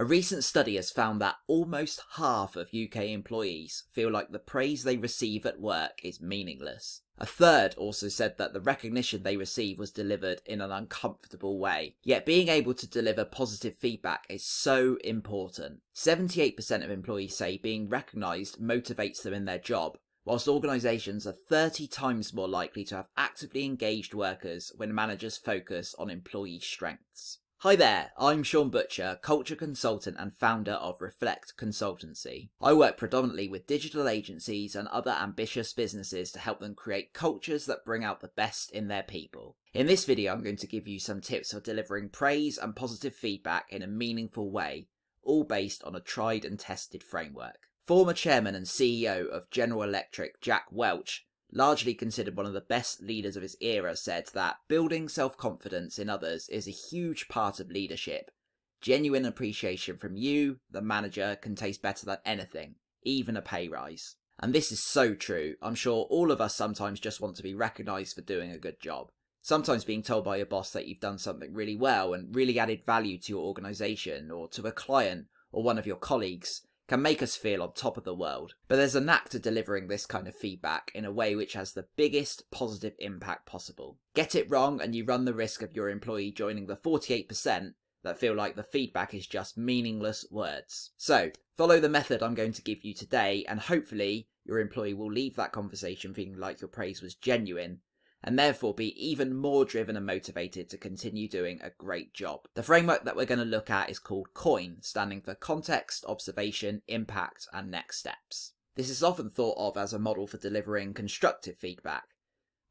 A recent study has found that almost half of UK employees feel like the praise they receive at work is meaningless. A third also said that the recognition they receive was delivered in an uncomfortable way. Yet being able to deliver positive feedback is so important. 78% of employees say being recognised motivates them in their job, whilst organisations are 30 times more likely to have actively engaged workers when managers focus on employee strengths. Hi there, I'm Sean Butcher, culture consultant and founder of Reflect Consultancy. I work predominantly with digital agencies and other ambitious businesses to help them create cultures that bring out the best in their people. In this video, I'm going to give you some tips for delivering praise and positive feedback in a meaningful way, all based on a tried and tested framework. Former chairman and CEO of General Electric, Jack Welch, largely considered one of the best leaders of his era, said that building self-confidence in others is a huge part of leadership. Genuine appreciation from you, the manager, can taste better than anything, even a pay rise. And this is so true. I'm sure all of us sometimes just want to be recognised for doing a good job. Sometimes being told by your boss that you've done something really well and really added value to your organisation or to a client or one of your colleagues can make us feel on top of the world. But there's a knack to delivering this kind of feedback in a way which has the biggest positive impact possible. Get it wrong and you run the risk of your employee joining the 48% that feel like the feedback is just meaningless words. So, follow the method I'm going to give you today and hopefully your employee will leave that conversation feeling like your praise was genuine and therefore be even more driven and motivated to continue doing a great job. The framework that we're going to look at is called COIN, standing for Context, Observation, Impact, and Next Steps. This is often thought of as a model for delivering constructive feedback,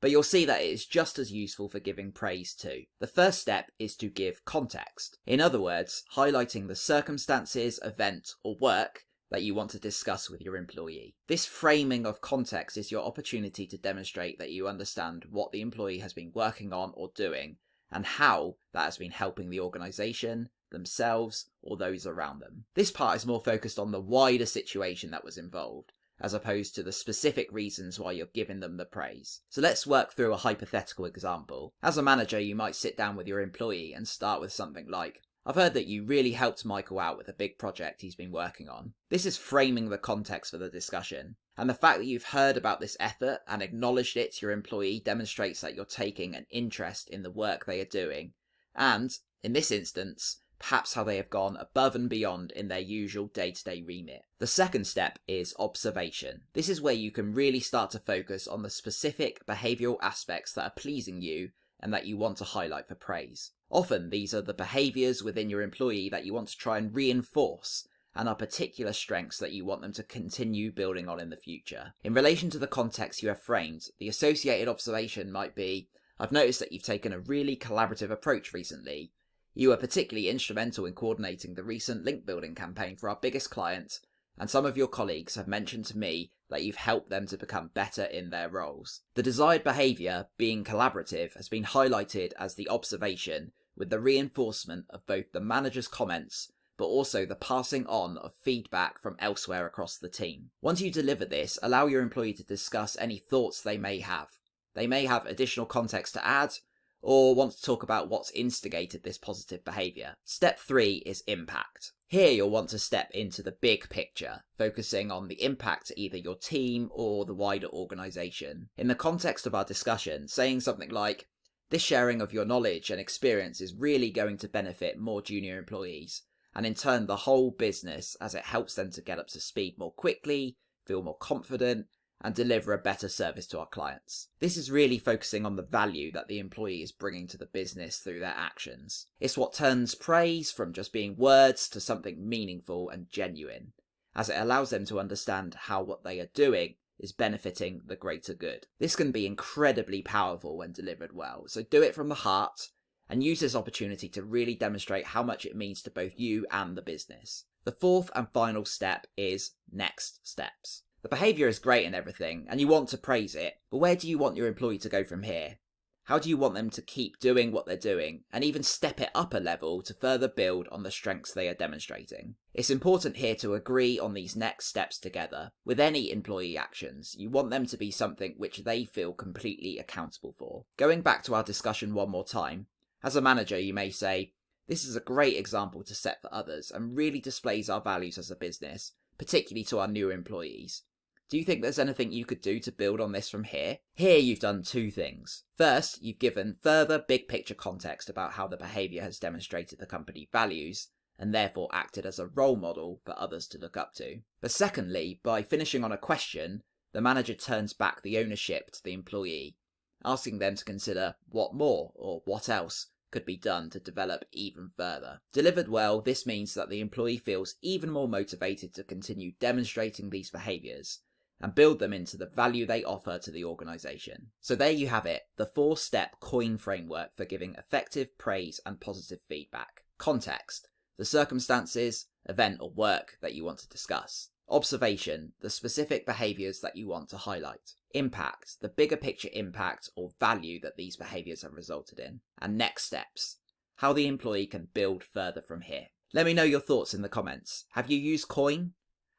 but you'll see that it is just as useful for giving praise too. The first step is to give context. In other words, highlighting the circumstances, event, or work that you want to discuss with your employee. This framing of context is your opportunity to demonstrate that you understand what the employee has been working on or doing and how that has been helping the organisation, themselves, or those around them. This part is more focused on the wider situation that was involved, as opposed to the specific reasons why you're giving them the praise. So let's work through a hypothetical example. As a manager, you might sit down with your employee and start with something like, I've heard that you really helped Michael out with a big project he's been working on. This is framing the context for the discussion, and the fact that you've heard about this effort and acknowledged it to your employee demonstrates that you're taking an interest in the work they are doing, and, in this instance, perhaps how they have gone above and beyond in their usual day-to-day remit. The second step is observation. This is where you can really start to focus on the specific behavioural aspects that are pleasing you and that you want to highlight for praise. Often these are the behaviours within your employee that you want to try and reinforce and are particular strengths that you want them to continue building on in the future. In relation to the context you have framed, the associated observation might be, I've noticed that you've taken a really collaborative approach recently. You were particularly instrumental in coordinating the recent link building campaign for our biggest client, and some of your colleagues have mentioned to me that you've helped them to become better in their roles. The desired behaviour, being collaborative, has been highlighted as the observation, with the reinforcement of both the manager's comments but also the passing on of feedback from elsewhere across the team. Once you deliver this, allow your employee to discuss any thoughts they may have. They may have additional context to add or want to talk about what's instigated this positive behaviour. Step 3 is impact. Here you'll want to step into the big picture, focusing on the impact to either your team or the wider organisation. In the context of our discussion, saying something like, this sharing of your knowledge and experience is really going to benefit more junior employees, and in turn the whole business, as it helps them to get up to speed more quickly, feel more confident, and deliver a better service to our clients. This is really focusing on the value that the employee is bringing to the business through their actions. It's what turns praise from just being words to something meaningful and genuine, as it allows them to understand how what they are doing is benefiting the greater good. This can be incredibly powerful when delivered well, so do it from the heart and use this opportunity to really demonstrate how much it means to both you and the business. The fourth and final step is next steps. The behaviour is great and everything, and you want to praise it, but where do you want your employee to go from here? How do you want them to keep doing what they're doing, and even step it up a level to further build on the strengths they are demonstrating? It's important here to agree on these next steps together. With any employee actions, you want them to be something which they feel completely accountable for. Going back to our discussion one more time, as a manager you may say, This is a great example to set for others and really displays our values as a business, particularly to our new employees. Do you think there's anything you could do to build on this from here? Here you've done two things. First, you've given further big picture context about how the behaviour has demonstrated the company values, and therefore acted as a role model for others to look up to. But secondly, by finishing on a question, the manager turns back the ownership to the employee, asking them to consider what more or what else could be done to develop even further. Delivered well, this means that the employee feels even more motivated to continue demonstrating these behaviours and build them into the value they offer to the organisation. So there you have it, the 4-step COIN framework for giving effective praise and positive feedback. Context: the circumstances, event or work that you want to discuss. Observation: the specific behaviours that you want to highlight. Impact: the bigger picture impact or value that these behaviours have resulted in. And next steps: how the employee can build further from here. Let me know your thoughts in the comments. Have you used COIN?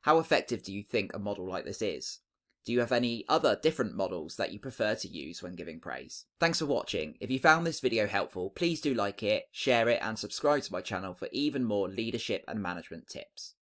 How effective do you think a model like this is? Do you have any other different models that you prefer to use when giving praise? Thanks for watching. If you found this video helpful, please do like it, share it and subscribe to my channel for even more leadership and management tips.